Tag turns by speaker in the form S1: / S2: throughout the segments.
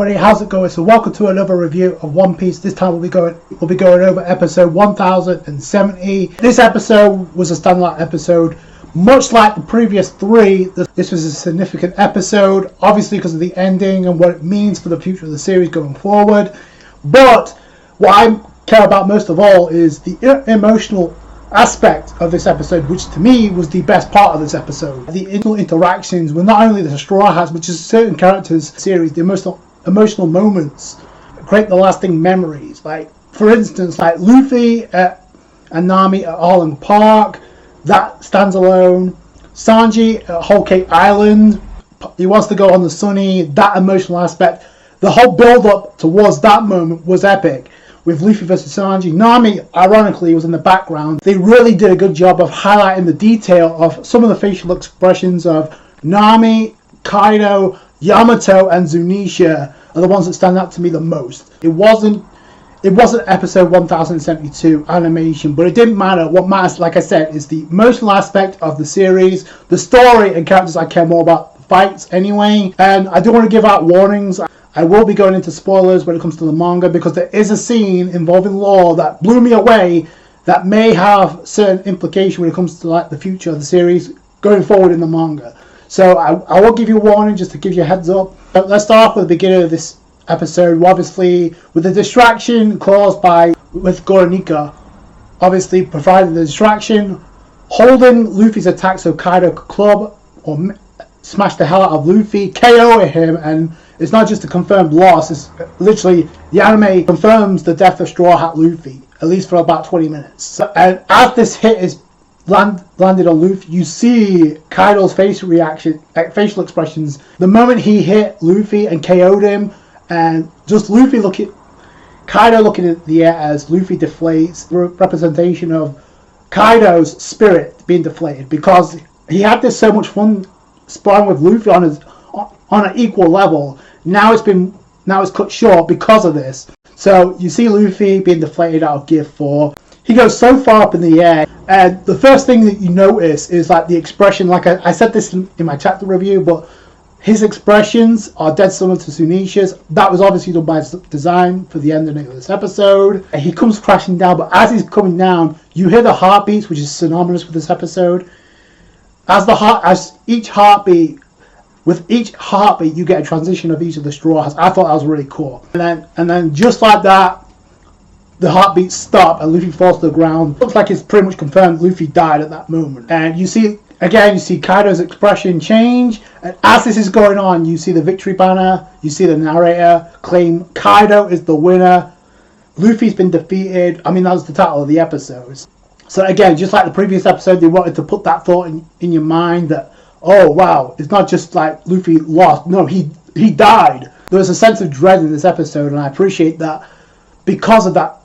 S1: everybody, how's it going? So welcome to another review of One Piece. This time we'll be going over episode 1070. This episode was a standout episode, much like the previous three. This was a significant episode, obviously because of the ending and what it means for the future of the series going forward. But what I care about most of all is the emotional aspect of this episode, which to me was the best part of this episode. The interactions with not only the Straw Hats, but just certain characters in the series, the emotional moments create the lasting memories. Like, for instance, like Luffy and Nami at Harlem Park, that stands alone. Sanji at Whole Cake Island, he wants to go on the Sunny, that emotional aspect. The whole build up towards that moment was epic. With Luffy versus Sanji, Nami, ironically, was in the background. They really did a good job of highlighting the detail of some of the facial expressions of Nami, Kaido, Yamato, and Zunisha are the ones that stand out to me the most. It wasn't episode 1072 animation, but it didn't matter. What matters, like I said, is the emotional aspect of the series, the story and characters. I care more about the fights anyway. And I do want to give out warnings. I will be going into spoilers when it comes to the manga, because there is a scene involving law that blew me away that may have certain implication when it comes to like the future of the series going forward in the manga. So I will give you a warning just to give you a heads up. But let's start off with the beginning of this episode, obviously with the distraction caused with Goronika, obviously providing the distraction, holding Luffy's attack so Kaido could club or smash the hell out of Luffy, KO him, and it's not just a confirmed loss, it's literally the anime confirms the death of Straw Hat Luffy, at least for about 20 minutes. And as this hit is landed on Luffy, you see Kaido's facial expressions. The moment he hit Luffy and KO'd him, and just Kaido looking at the air as Luffy deflates, representation of Kaido's spirit being deflated, because he had this so much fun sparring with Luffy on an equal level. Now it's cut short because of this. So you see Luffy being deflated out of Gear 4. He goes so far up in the air, and the first thing that you notice is like the expression. Like I said this in my chapter review, but his expressions are dead similar to Zunisha's. That was obviously done by design for the ending of this episode. And he comes crashing down, but as he's coming down, you hear the heartbeats, which is synonymous with this episode. With each heartbeat, you get a transition of each of the Straw Hats. I thought that was really cool. And then just like that, the heartbeats stop and Luffy falls to the ground. Looks like it's pretty much confirmed Luffy died at that moment. And you see Kaido's expression change. And as this is going on, you see the victory banner. You see the narrator claim Kaido is the winner. Luffy's been defeated. I mean, that was the title of the episode. So again, just like the previous episode, they wanted to put that thought in your mind that, oh wow, it's not just like Luffy lost. No, he died. There was a sense of dread in this episode, and I appreciate that because of that.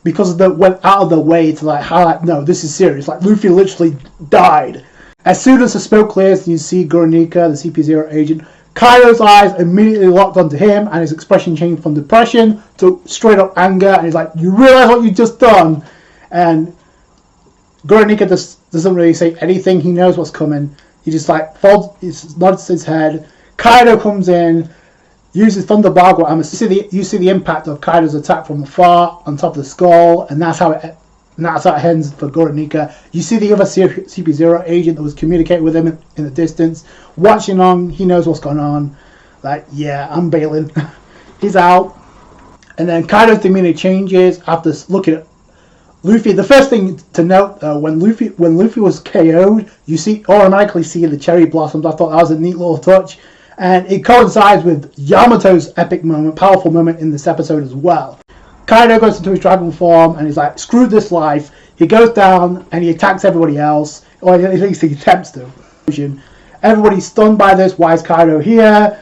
S1: Because they went out of the way to like highlight, no, this is serious. Like Luffy literally died. As soon as the smoke clears and you see Goronika, the CP0 agent, Kaido's eyes immediately locked onto him, and his expression changed from depression to straight up anger. And he's like, "You realize what you just done?" And Goronika doesn't really say anything. He knows what's coming. He just like nods his head. Kaido comes in, uses Thunder Bargo Armor. You see the impact of Kaido's attack from afar on top of the skull, and that's how it ends for Goronika. You see the other CP0 agent that was communicating with him in the distance, watching on. He knows what's going on. Like, yeah, I'm bailing. He's out. And then Kaido's demeanor changes after looking at Luffy. The first thing to note, when Luffy was KO'd, you automatically see the cherry blossoms. I thought that was a neat little touch, and it coincides with Yamato's epic moment, powerful moment in this episode as well. Kaido goes into his dragon form, and he's like, "Screw this life." He goes down and he attacks everybody else, or at least he attempts to. Everybody's stunned by this. Why is Kaido here?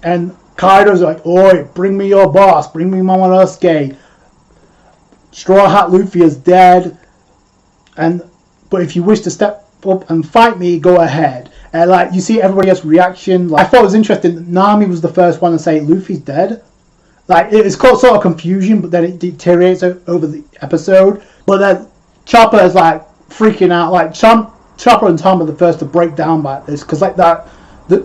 S1: And Kaido's like, "Oi, bring me your boss. Bring me Momonosuke. Straw Hat Luffy is dead, but if you wish to step up and fight me, go ahead." And like you see everybody else's reaction. Like, I thought it was interesting that Nami was the first one to say Luffy's dead. Like, it's caused sort of confusion, but then it deteriorates over the episode. But then Chopper is like freaking out. Like Chopper and Tom are the first to break down by this, because like that,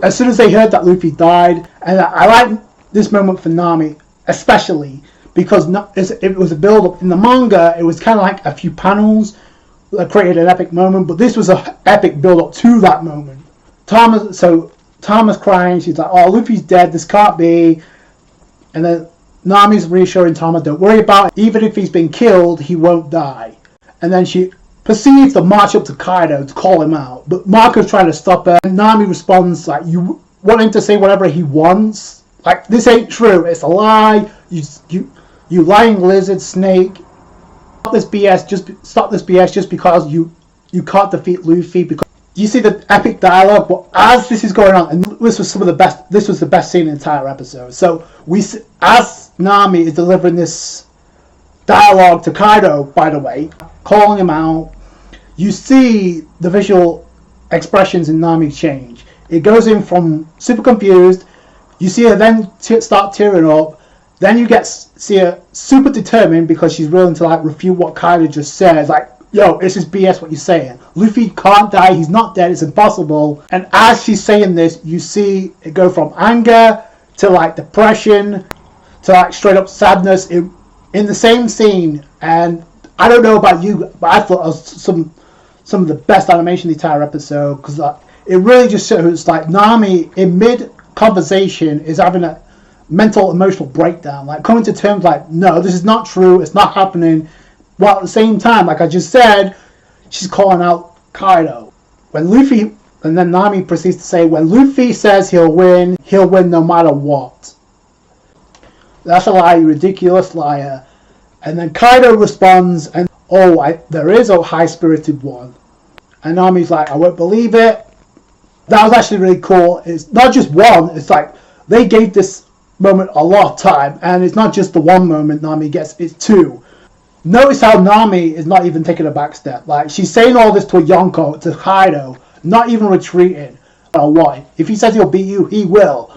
S1: as soon as they heard that Luffy died, and I like this moment for Nami, especially because it was a build-up. In the manga, it was kind of like a few panels that created an epic moment, but this was an epic build-up to that moment. Tama's crying. She's like, "Oh, Luffy's dead. This can't be." And then Nami's reassuring Tama, "Don't worry about it. Even if he's been killed, he won't die." And then she proceeds to march up to Kaido to call him out, but Marco's trying to stop her. And Nami responds like, "You want him to say whatever he wants? Like, this ain't true. It's a lie. You lying lizard snake. Stop this BS just because you can't defeat Luffy." Because you see the epic dialogue, but as this is going on, and this was the best scene in the entire episode. So as Nami is delivering this dialogue to Kaido, by the way, calling him out, you see the visual expressions in Nami change. It goes in from super confused, you see her then start tearing up, then you see her super determined because she's willing to like refute what Kaido just says, like, "Yo, this is BS what you're saying. Luffy can't die, he's not dead, it's impossible." And as she's saying this, you see it go from anger to like depression to like straight up sadness in the same scene. And I don't know about you, but I thought it was some of the best animation in the entire episode, because it really just shows like Nami in mid conversation is having a mental emotional breakdown, like coming to terms like, "No, this is not true, it's not happening," while at the same time, like I just said, she's calling out Kaido. And then Nami proceeds to say, "When Luffy says he'll win no matter what. That's a lie, you ridiculous liar." And then Kaido responds, and there is a high-spirited one. And Nami's like, "I won't believe it." That was actually really cool. It's not just one, it's like they gave this moment a lot of time, and it's not just the one moment Nami gets, it's two. Notice how Nami is not even taking a back step. Like, she's saying all this to Yonko, to Kaido, not even retreating. Or what? If he says he'll beat you, he will.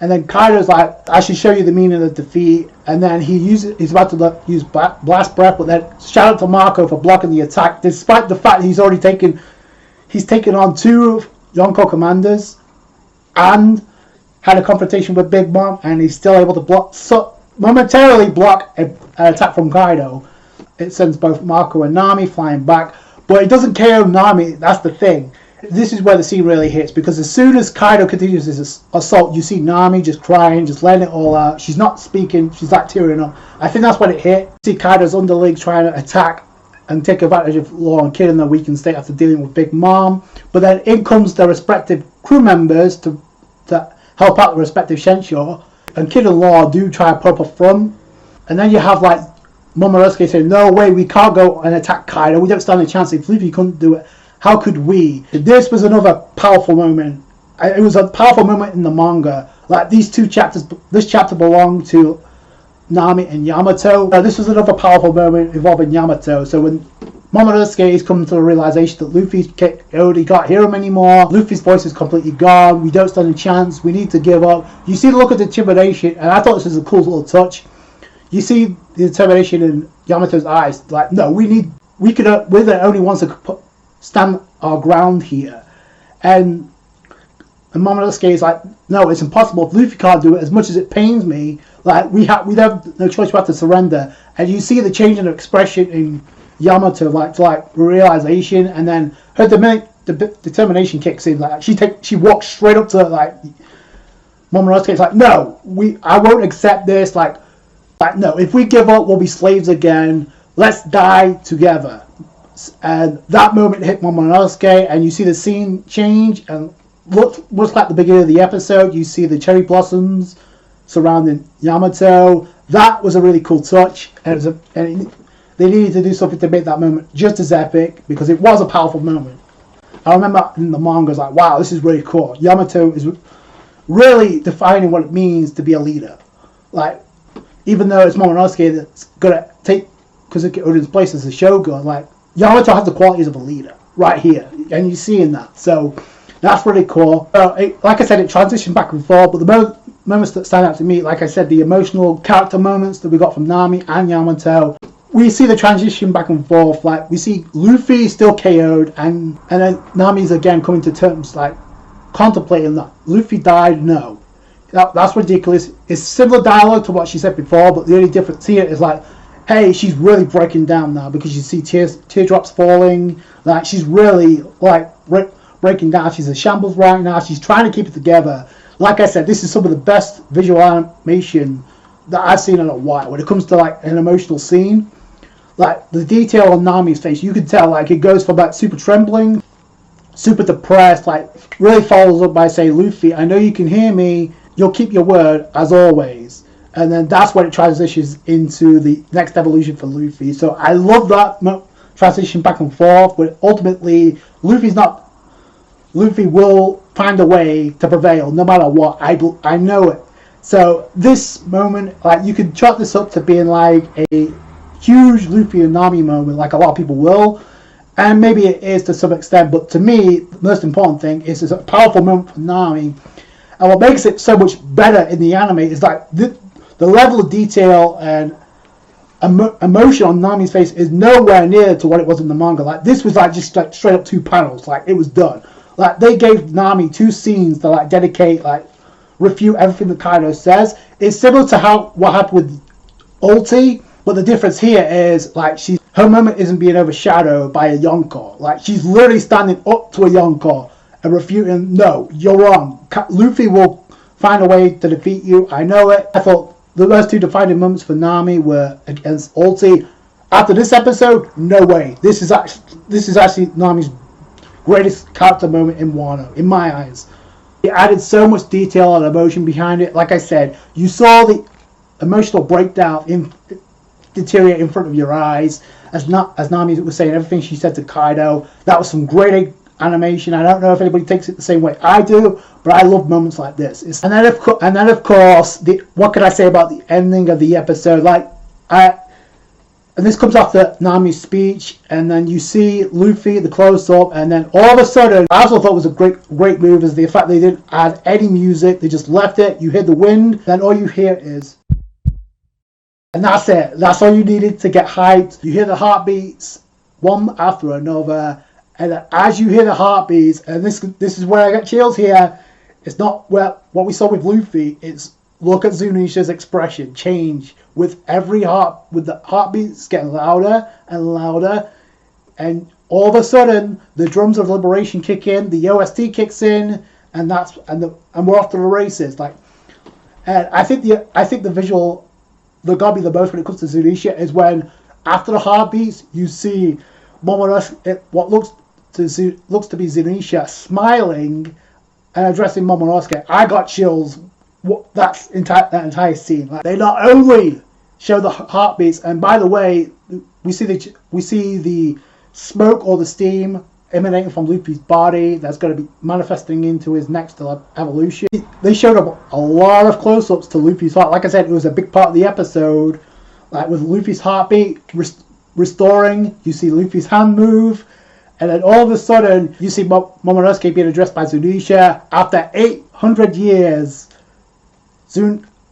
S1: And then Kaido's like, "I should show you the meaning of defeat." And then he's about to use blast breath, but then shout out to Marco for blocking the attack, despite the fact he's taken on two Yonko commanders and had a confrontation with Big Mom, and he's still able to momentarily block an attack from Kaido. It sends both Marco and Nami flying back, but it doesn't KO Nami. That's the thing. This is where the scene really hits, because as soon as Kaido continues his assault, you see Nami just crying, just letting it all out. She's not speaking, she's like tearing up. I think that's when it hit. You see Kaido's underlings trying to attack and take advantage of Law and Kid in their weakened state after dealing with Big Mom. But then in comes their respective crew members to help out the respective Shenshaw. And Kid and Law do try to put up a front. And then you have like Momonosuke saying, "No way, we can't go and attack Kaido. We don't stand a chance. If Luffy couldn't do it, how could we?" This was another powerful moment. It was a powerful moment in the manga. Like these two chapters, this chapter belonged to Nami and Yamato. This was another powerful moment involving Yamato. So when Momonosuke is coming to the realization that Luffy's KO'd, he can't hear him anymore. Luffy's voice is completely gone. We don't stand a chance. We need to give up. You see the look of determination, and I thought this was a cool little touch. You see the determination in Yamato's eyes. Like, no, we're the only ones that could stand our ground here. And Momonosuke is like, "No, it's impossible. If Luffy can't do it, as much as it pains me, like we have no choice. We have to surrender." And you see the change in expression in Yamato, like realization, and then her determination kicks in. Like she walks straight up to like Momonosuke. It's like, "No, I won't accept this. Like no, if we give up, we'll be slaves again. Let's die together." And that moment hit Momonosuke, and you see the scene change, and looks like the beginning of the episode. You see the cherry blossoms surrounding Yamato. That was a really cool touch, and they needed to do something to make that moment just as epic, because it was a powerful moment. I remember in the manga, I was like, "Wow, this is really cool." Yamato is really defining what it means to be a leader. Like, even though it's Momonosuke that's gonna take Kozuki Oden's place as a shogun, like Yamato has the qualities of a leader right here, and you see in that. So that's really cool. Like I said, it transitioned back and forth, but the moments that stand out to me, like I said, the emotional character moments that we got from Nami and Yamato. We see the transition back and forth. Like, we see Luffy still KO'd, and then Nami's again coming to terms, like contemplating that Luffy died. No, That's ridiculous. It's similar dialogue to what she said before, but the only difference here is like, hey, she's really breaking down now because you see teardrops falling. Like, she's really like breaking down. She's in shambles right now. She's trying to keep it together. Like I said, this is some of the best visual animation that I've seen in a while when it comes to like an emotional scene. Like the detail on Nami's face, you can tell like it goes from like super trembling, super depressed, like really follows up by saying, Luffy, I know you can hear me, you'll keep your word as always. And then that's when it transitions into the next evolution for Luffy. So I love that transition back and forth, but ultimately Luffy will find a way to prevail no matter what. I know it. So this moment, like, you could chalk this up to being like a huge Luffy and Nami moment, like a lot of people will, and maybe it is to some extent, but to me the most important thing is it's a powerful moment for Nami. And what makes it so much better in the anime is like the level of detail and emotion on Nami's face is nowhere near to what it was in the manga. Like, this was like just like straight up 2 panels, like it was done. Like, they gave Nami 2 scenes to like dedicate, like refute everything that Kaido says. It's similar to what happened with Ulti, but the difference here is like her moment isn't being overshadowed by a Yonko. Like, she's literally standing up to a Yonko and refuting, no, you're wrong. Luffy will find a way to defeat you. I know it. I thought the first 2 defining moments for Nami were against Ulti. After this episode, no way. This is actually Nami's greatest character moment in Wano, in my eyes. It added so much detail and emotion behind it. Like I said, you saw the emotional breakdown deteriorate in front of your eyes. As Nami was saying everything she said to Kaido, that was some great animation. I don't know if anybody takes it the same way I do, but I love moments like this. And then of course, what can I say about the ending of the episode? And this comes after Nami's speech, and then you see Luffy, the close-up, and then all of a sudden, I also thought was a great move is the fact they didn't add any music. They just left it. You hear the wind, then all you hear is, and that's it. That's all you needed to get hyped. You hear the heartbeats, one after another, and as you hear the heartbeats, and this is where I get chills here. It's not what we saw with Luffy. It's look at Zunisha's expression change with the heartbeats getting louder and louder, and all of a sudden the drums of liberation kick in, the OST kicks in, and we're off to the races. Like, and I think the visual that got me the most when it comes to Zunisha is when after the heartbeats you see Momonosuke, what looks to be Zunisha smiling and addressing Momonosuke. I got chills. That entire scene. Like, they not only show the heartbeats, and by the way, we see the smoke or the steam emanating from Luffy's body that's going to be manifesting into his next evolution. They showed up a lot of close-ups to Luffy's heart. Like I said, it was a big part of the episode. Like with Luffy's heartbeat restoring, you see Luffy's hand move, and then all of a sudden you see Momonosuke being addressed by Zunisha. After 800 years,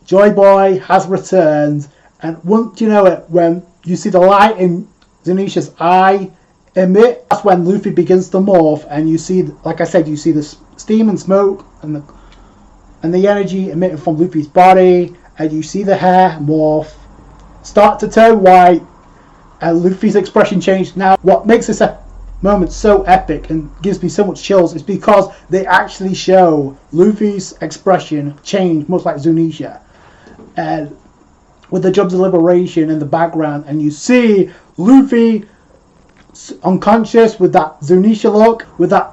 S1: JOYBOY has returned, and once you know it, when you see the light in Zunisha's eye emit, that's when Luffy begins to morph, and you see, like I said, you see the steam and smoke and the energy emitting from Luffy's body, and you see the hair morph, start to turn white, and Luffy's expression change. Now, what makes this moment so epic and gives me so much chills is because they actually show Luffy's expression change, much like Zunisha, and with the drums of liberation in the background, and you see Luffy unconscious with that Zunisha look, with that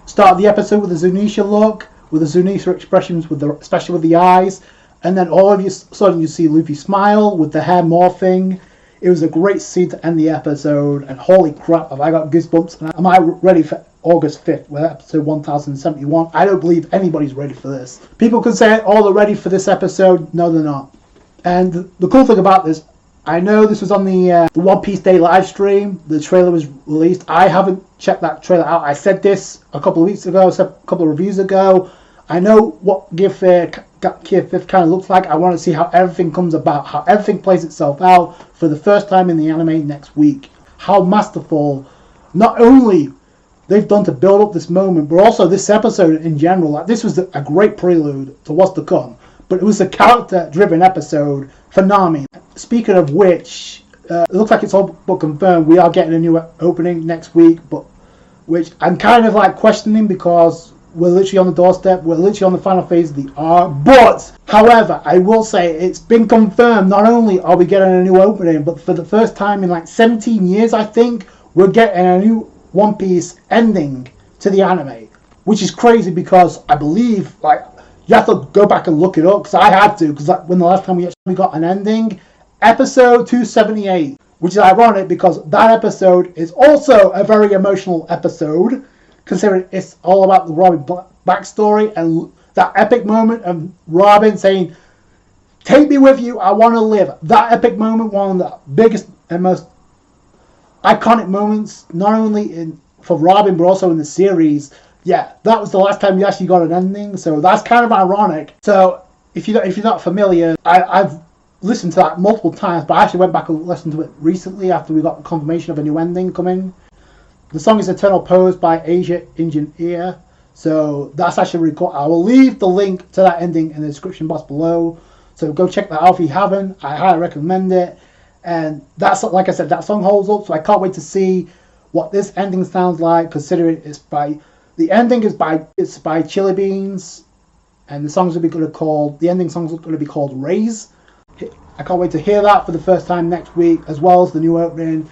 S1: start of the episode with the Zunisha look, with the Zunisha expressions, especially with the eyes, and then all of a sudden you see Luffy smile with the hair morphing. It was a great scene to end the episode, and holy crap, have I got goosebumps. And am I ready for August 5th, with episode 1071? I don't believe anybody's ready for this. People can say, oh, they're ready for this episode. No, they're not. And the cool thing about this, I know this was on the One Piece Day live stream. The trailer was released. I haven't checked that trailer out. I said this a couple of weeks ago, a couple of reviews ago. I know what Gear 5 kind of looks like. I want to see how everything comes about, how everything plays itself out for the first time in the anime next week. How masterful not only they've done to build up this moment, but also this episode in general. Like, this was a great prelude to what's to come, but it was a character-driven episode for Nami. Speaking of which, it looks like it's all but confirmed. We are getting a new opening next week, but which I'm kind of like questioning because we're literally on the doorstep. We're literally on the final phase of the arc. But, however, I will say it's been confirmed. Not only are we getting a new opening, but for the first time in like 17 years, I think, we're getting a new One Piece ending to the anime. Which is crazy because I believe, like, you have to go back and look it up, because I had to, because like, when the last time we actually got an ending, episode 278, which is ironic because that episode is also a very emotional episode, considering it's all about the Robin backstory and that epic moment of Robin saying, "Take me with you, I want to live." That epic moment, one of the biggest and most iconic moments, not only for Robin but also in the series. Yeah, that was the last time we actually got an ending, so that's kind of ironic. So if you're not familiar, I've listened to that multiple times, but I actually went back and listened to it recently after we got the confirmation of a new ending coming. The song is Eternal Pose by Asia Engineer, so that's actually really cool. I will leave the link to that ending in the description box below, so go check that out if you haven't. I highly recommend it, and that's, like I said, that song holds up, so I can't wait to see what this ending sounds like, considering the ending is by Chili Beans, and the ending song's going to be called Raise. I can't wait to hear that for the first time next week, as well as the new opening.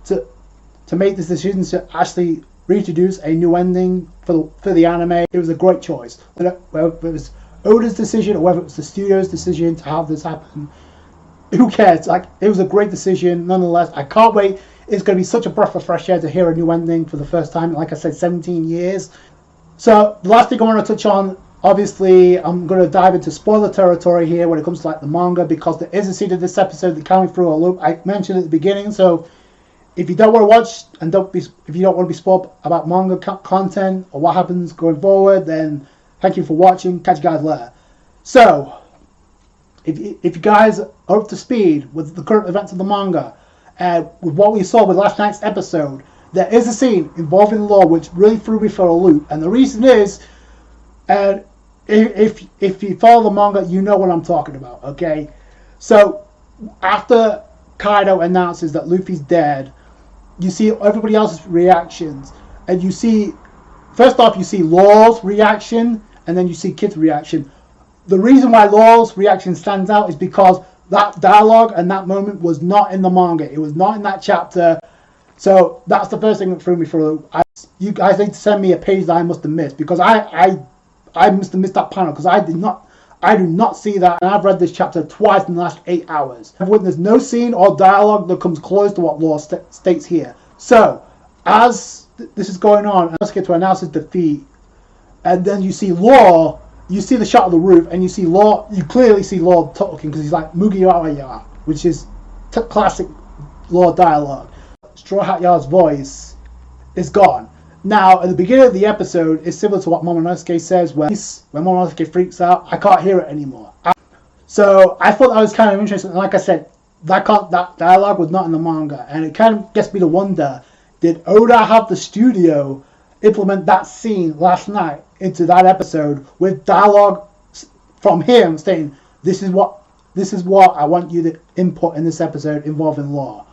S1: To make this decision to actually reintroduce a new ending for the anime, it was a great choice. Whether it was Oda's decision or whether it was the studio's decision to have this happen, who cares? Like, it was a great decision nonetheless. I can't wait. It's going to be such a breath of fresh air to hear a new ending for the first time, like I said, 17 years. So the last thing I want to touch on, obviously, I'm going to dive into spoiler territory here when it comes to like the manga, because there is a scene of this episode that carried through a loop. I mentioned at the beginning, so if you don't want to watch and if you don't want to be spoiled about manga content or what happens going forward, then thank you for watching. Catch you guys later. So, if you guys are up to speed with the current events of the manga, with what we saw with last night's episode, there is a scene involving law which really threw me for a loop, and the reason is, and if you follow the manga, you know what I'm talking about. Okay, so after Kaido announces that Luffy's dead, you see everybody else's reactions, and you see, first off, you see Law's reaction, and then you see Kid's reaction. The reason why Law's reaction stands out is because that dialogue and that moment was not in the manga. It was not in that chapter. So that's the first thing that threw me for a loop. You guys need to send me a page that I must have missed, because I must have missed that panel, because I do not see that, and I've read this chapter twice in the last 8 hours. I've witnessed no scene or dialogue that comes close to what Law states here. So, as this is going on, Asuka to announce his defeat, and then you see Law, you see the shot of the roof, and you clearly see Law talking, because he's like, Mugiwara, which is classic Law dialogue. Straw Hat Yar's voice is gone. Now, at the beginning of the episode, it's similar to what Momonosuke says, when Momonosuke freaks out, I can't hear it anymore. So, I thought that was kind of interesting. And like I said, that dialogue was not in the manga. And it kind of gets me to wonder, did Oda have the studio implement that scene last night into that episode with dialogue from him saying, this is what I want you to input in this episode involving Law?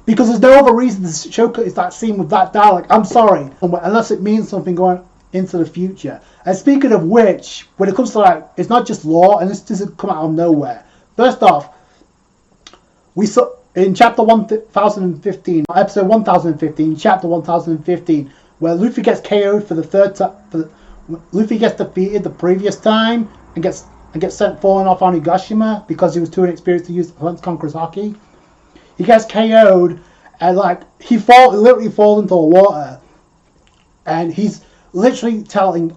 S1: Because there's no other reason to showcase that scene with that dialogue. I'm sorry, unless it means something going into the future. And speaking of which, when it comes to like, it's not just Law, and this doesn't come out of nowhere. First off, we saw in chapter 1015, episode 1015, chapter 1015, where Luffy gets KO'd for the third time. Luffy gets defeated the previous time and gets sent falling off on Onigashima because he was too inexperienced to use Hunts Conqueror's Haki. He gets KO'd, and like he literally falls into the water, and he's literally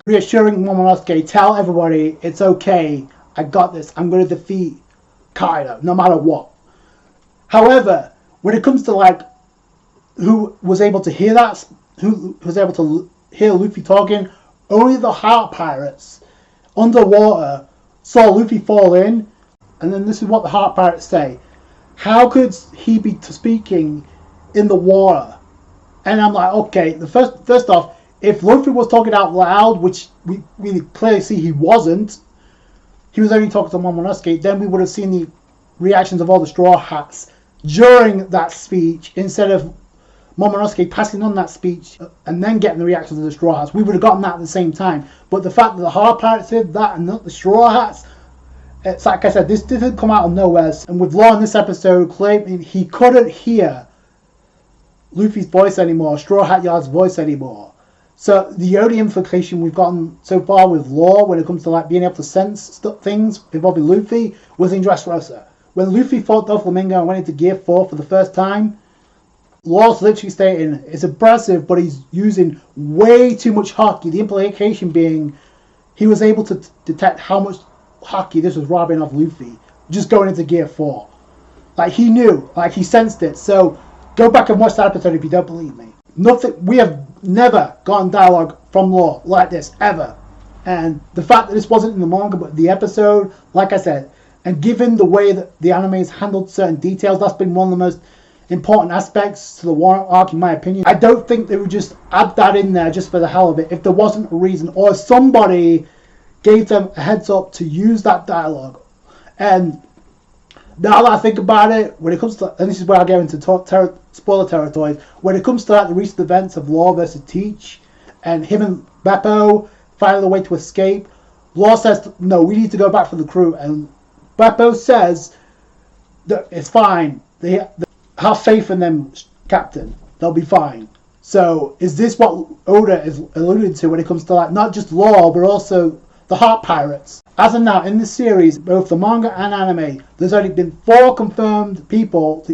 S1: reassuring Momonosuke, tell everybody it's okay, I got this, I'm going to defeat Kaido no matter what. However, when it comes to like who was able to hear that, who was able to hear Luffy talking, only the Heart Pirates underwater saw Luffy fall in, and then this is what the Heart Pirates say. How could he be speaking in the water And I'm like, okay, first off, if Luffy was talking out loud, which we clearly see he wasn't, he was only talking to Momonosuke, then we would have seen the reactions of all the Straw Hats during that speech, instead of Momonosuke passing on that speech and then getting the reactions of the Straw Hats. We would have gotten that at the same time. But the fact that the Hard Pirates did that and not the Straw Hats, it's like I said, this didn't come out of nowhere. And with Law in this episode claiming he couldn't hear Luffy's voice anymore, Straw Hat Yard's voice anymore. So the only implication we've gotten so far with Law when it comes to like being able to sense things involving Luffy was in Dressrosa. When Luffy fought Doflamingo and went into Gear 4 for the first time, Law's literally stating it's impressive, but he's using way too much Haki. The implication being he was able to detect how much Haki this was robbing off Luffy just going into Gear 4. Like he knew, like he sensed it. So go back and watch that episode if you don't believe me. We have never gotten dialogue from Law like this, ever. And the fact that this wasn't in the manga but the episode, like I said, and given the way that the anime has handled certain details, that's been one of the most important aspects to the Wano arc in my opinion. I don't think they would just add that in there just for the hell of it if there wasn't a reason, or if somebody gave them a heads up to use that dialogue. And now that I think about it, when it comes to, and this is where I get into spoiler territory, when it comes to like the recent events of Law versus Teach, and him and Beppo finding a way to escape, Law says, no, we need to go back for the crew, and Beppo says that it's fine. They have faith in them, Captain. They'll be fine. So is this what Oda is alluding to when it comes to like not just Law but also the Heart Pirates? As of now, in this series, both the manga and anime, there's only been 4 confirmed people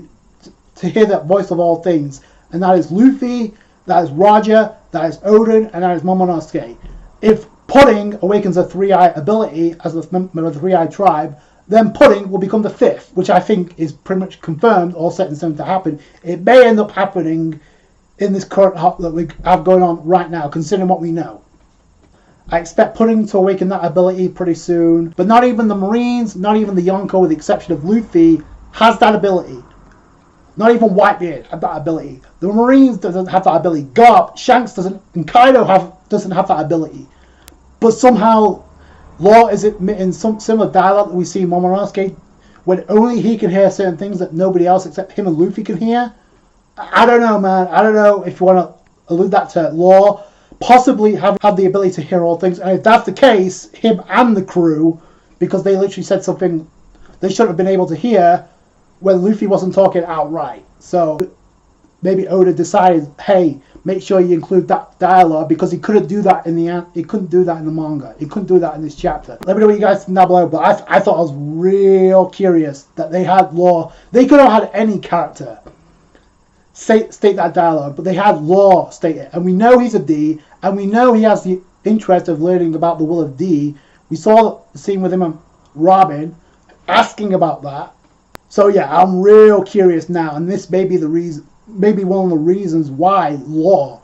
S1: to hear that voice of all things, and that is Luffy, that is Roger, that is Odin, and that is Momonosuke. If Pudding awakens a 3-eye ability as a member of the 3-eye tribe, then Pudding will become the 5th, which I think is pretty much confirmed or set in stone to happen. It may end up happening in this current hop that we have going on right now, considering what we know. I expect Pudding to awaken that ability pretty soon, but not even the Marines, not even the Yonko, with the exception of Luffy, has that ability. Not even Whitebeard have that ability. The Marines doesn't have that ability. Garp, Shanks doesn't, and Kaido doesn't have that ability. But somehow Law is admitting some similar dialogue that we see in Momonosuke, when only he can hear certain things that nobody else except him and Luffy can hear. I don't know, man. I don't know if you want to allude that to Law possibly have the ability to hear all things. And if that's the case, him and the crew, because they literally said something they shouldn't have been able to hear when Luffy wasn't talking outright. So maybe Oda decided, hey, make sure you include that dialogue, because he couldn't do that in the manga. He couldn't do that in this chapter. Let me know what you guys think down below. But I thought I was real curious that they had Law. They could have had any character state that dialogue, but they had Law state it. And we know he's a D, and we know he has the interest of learning about the will of D. We saw the scene with him and Robin asking about that. So yeah, I'm real curious now, and this may be the reason, maybe one of the reasons why Law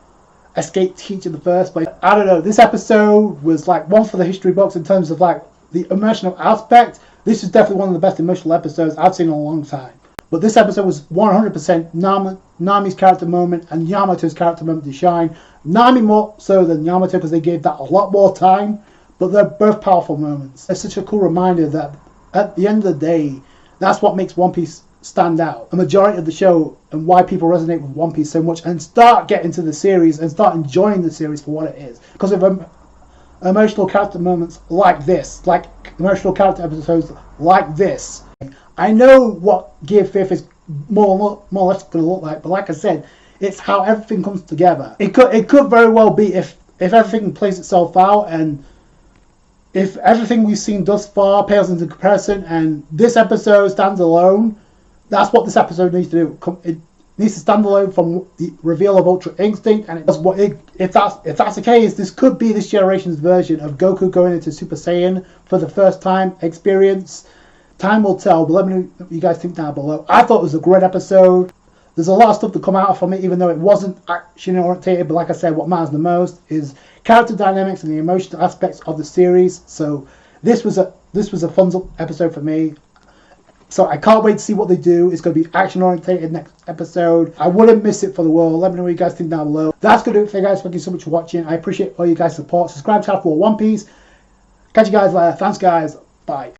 S1: escaped Teach in the first place. I don't know, this episode was like one for the history books in terms of like the emotional aspect. This is definitely one of the best emotional episodes I've seen in a long time. But this episode was 100% Nami's character moment and Yamato's character moment to shine. Nami more so than Yamato because they gave that a lot more time, but they're both powerful moments. It's such a cool reminder that at the end of the day, that's what makes One Piece stand out. A majority of the show and why people resonate with One Piece so much and start getting to the series and start enjoying the series for what it is. Because of emotional character moments like this, like emotional character episodes like this. I know what Gear 5 is more or less going to look like, but like I said, it's how everything comes together. It could very well be if everything plays itself out, and if everything we've seen thus far pales into comparison and this episode stands alone, that's what this episode needs to do. It needs to stand alone from the reveal of Ultra Instinct, and if that's the case, this could be this generation's version of Goku going into Super Saiyan for the first time experience. Time will tell, but let me know what you guys think down below. I thought it was a great episode. There's a lot of stuff to come out from it, even though it wasn't action orientated. But like I said, what matters the most is character dynamics and the emotional aspects of the series. So this was a fun episode for me. So I can't wait to see what they do. It's going to be action oriented next episode. I wouldn't miss it for the world. Let me know what you guys think down below. That's going to do it for you guys. Thank you so much for watching. I appreciate all you guys' support. Subscribe to the channel for One Piece. Catch you guys later. Thanks guys. Bye.